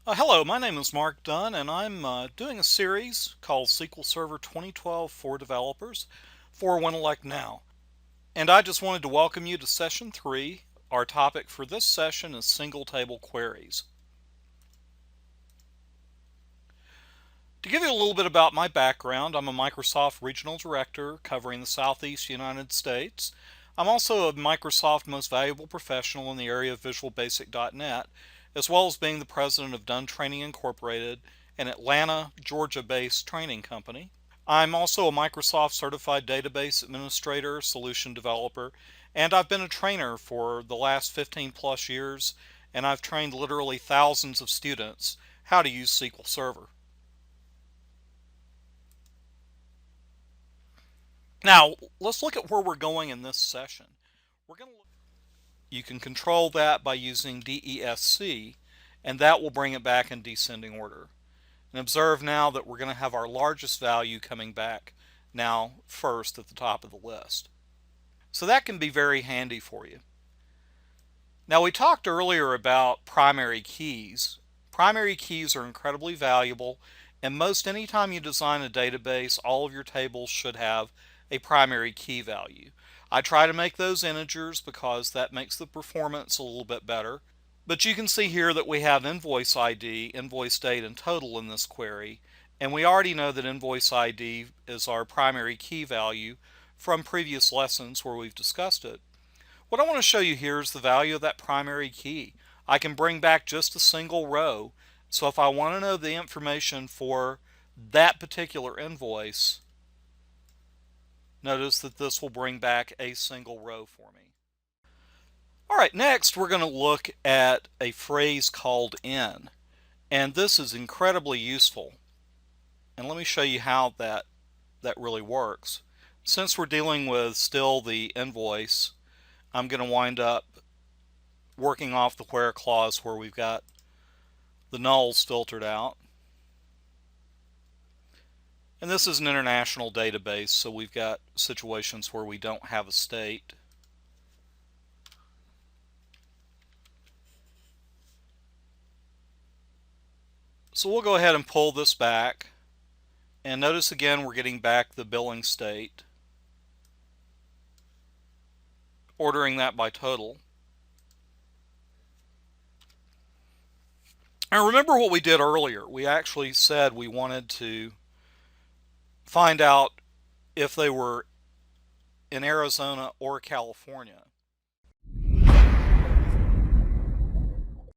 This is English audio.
Hello, my name is Mark Dunn, and I'm doing a series called SQL Server 2012 for Developers for WinElect Now. And I just wanted to welcome you to Session 3. Our topic for this session is single table queries. To give you a little bit about my background, I'm a Microsoft Regional Director covering the Southeast United States. I'm also a Microsoft Most Valuable Professional in the area of Visual Basic.net, as well as being the president of Dunn Training Incorporated, an Atlanta, Georgia-based training company. I'm also a Microsoft Certified Database Administrator, Solution Developer, and I've been a trainer for the last 15 plus years, and I've trained literally thousands of students how to use SQL Server. Now, let's look at where we're going in this session. We're going to look, you can control that by using DESC, and that will bring it back in descending order. And observe now that we're going to have our largest value coming back now first at the top of the list. So that can be very handy for you. Now, we talked earlier about primary keys. Primary keys are incredibly valuable, and most anytime you design a database, all of your tables should have a primary key value. I try to make those integers because that makes the performance a little bit better. But you can see here that we have invoice ID, invoice date, and total in this query, and we already know that invoice ID is our primary key value from previous lessons where we've discussed it. What I want to show you here is the value of that primary key. I can bring back just a single row, so if I want to know the information for that particular invoice, notice that this will bring back a single row for me. Alright, next we're going to look at a phrase called in, and this is incredibly useful. And let me show you how that really works. Since we're dealing with still the invoice, I'm going to wind up working off the where clause where we've got the nulls filtered out. And this is an international database, so we've got situations where we don't have a state. So we'll go ahead and pull this back, and notice again we're getting back the billing state, ordering that by total. And remember what we did earlier. We actually said we wanted to find out if they were in Arizona or California.